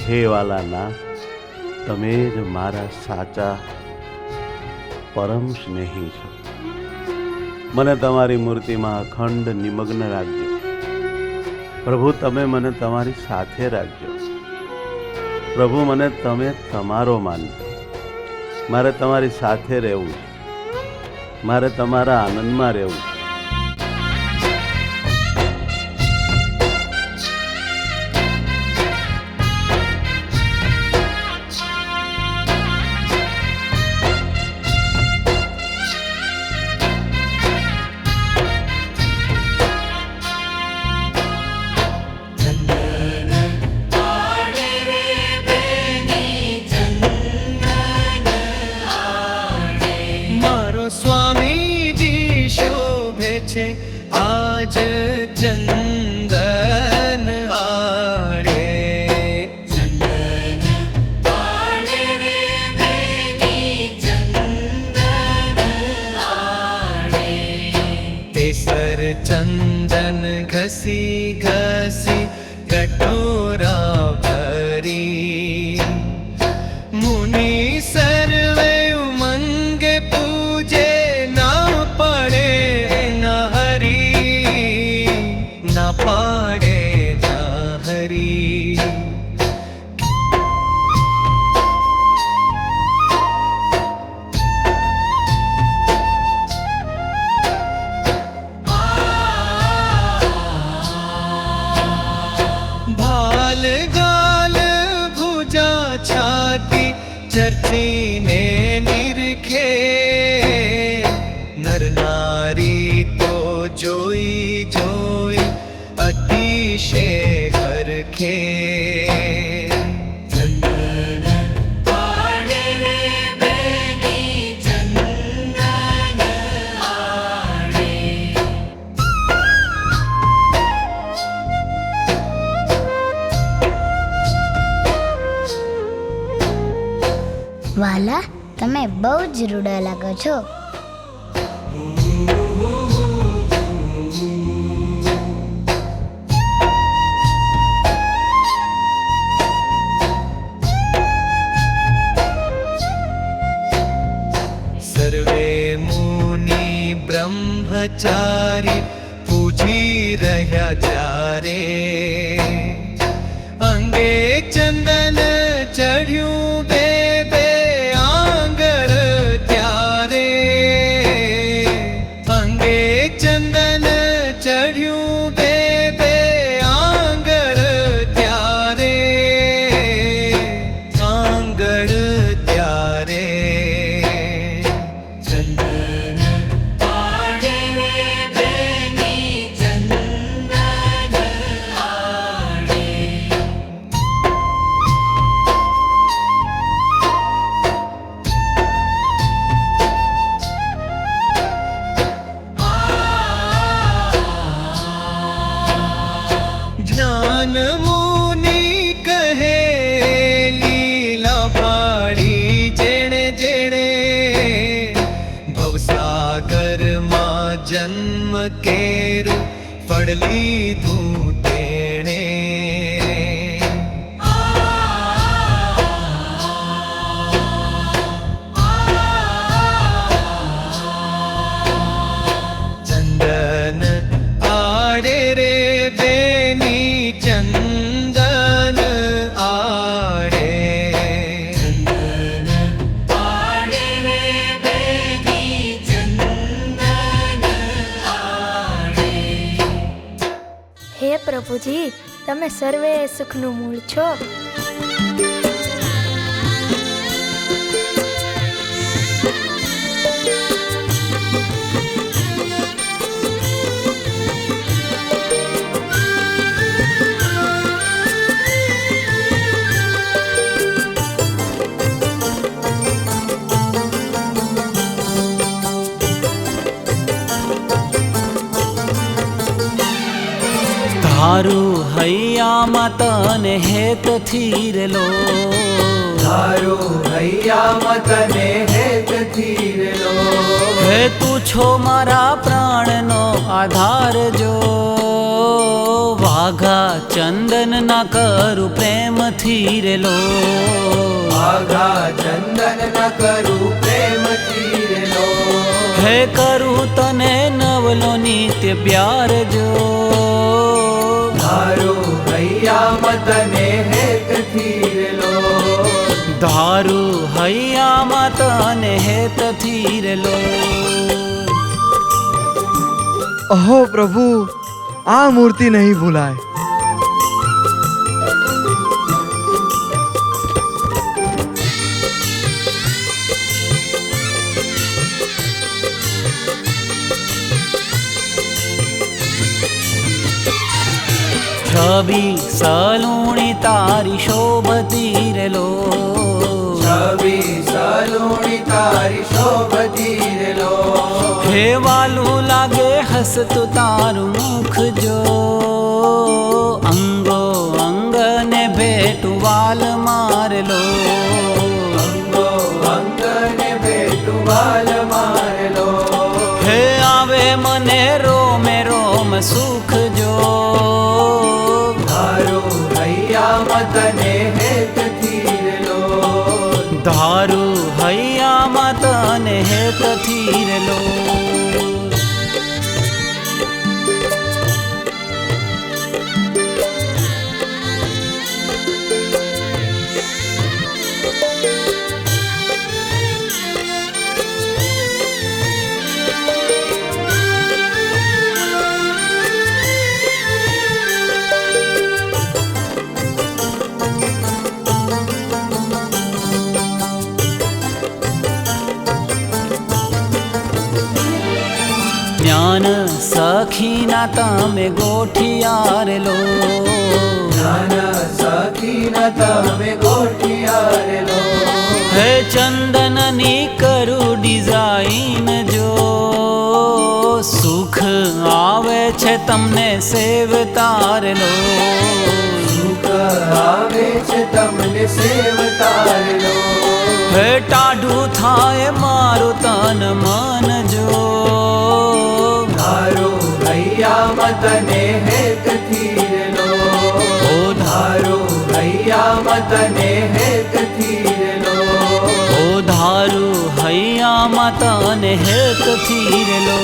હે વાલાનાથ, તમે જ મારા સાચા પરમ સ્નેહી છો. મને તમારી મૂર્તિમાં અખંડ નિમગ્ન રાખજો. પ્રભુ, તમે મને તમારી સાથે રાખજો. પ્રભુ, મને તમે તમારો માનજો. મારે તમારી સાથે રહેવું છે. મારે તમારા આનંદમાં રહેવું છે. સ્વામીજી શોભે છે આજ ચંદન આડે. તેસર ચંદન ઘસી ઘસી કટોરા ભરી મુનિ સર્વે ઉમંગે પૂજે. પાડે ના હરી. ભાલ ગાલ ભુજા છાતી ચરચીને નિરખે. નર નારી તો જોઈ જોઈ અતિશે હરખે. વાલા, તમે બહુ જ રૂડા લાગો છો. સર્વે મુનિ બ્રહ્મચારી પૂજી રહ્યા જ્યારે. અંગે ચંદન ચઢ્યું બે બે આંગળ ત્યારે. અંગે ચંદન ચઢ્યું બે બે આંગળ ત્યારે. આંગળ ત્યારે જ્ઞાન મુનિ કહે લીલા ભાડી જેણે જેણે. ભવસાગરમાં જન્મ કેરું ફળ લીધું તેણે. ચંદન આડે રે બેની ચંદન આડે. હે પ્રભુજી, તમે સર્વે સુખનું મૂળ છો. તારું હૈયામાં તને હેત થીરેલો ધારો હૈયામાં તને હેત થીરેલો હે તું છો મારા પ્રાણનો આધાર જો વાઘા ચંદન ના કરું પ્રેમ થીરેલો આઘા ચંદન ન કરું પ્રેમ થીરેલો હે કરું તને નવલો નિત્ય પ્યાર જો ધારો હૈયામાં તને હેત થીરેલો ધારું હૈયામાં તને હેત થીરેલો અહો પ્રભુ, આ મૂર્તિ નહીં ભૂલાય. છબી સલુણી તારી શોભતી રેલો છબી સલુણી તારી શોભતીરેલો હે વાલું લાગે હસતું તારું મુખ જો અંગો અંગને ભેટું વાલ મારેલો અંગો અંગને ભેટું વાલ મારેલો હે આવે મને રોમે રોમ સુખ જો ધારો હૈયામાં તને હેત થીરેલો ધારું હૈયામાં તને હેત થીરેલો જ્ઞાન સખીના તમે ગોઠિયારેલો નાના સખીના તમે ગોઠિયારેલો હે ચંદનની કરું ડિઝાઇન જો સુખ આવે છે તમને સેવતારેલો સુખ આવે છે તમને સેવતારેલો હે ટાઢું થાય મારું તન મન જો ધારો હૈયામાં તને હેત થીરેલો ઓ ધારો હૈયામાં તને હેત થીરેલો ઓ ધારું હૈયામાં તને હેત થીરેલો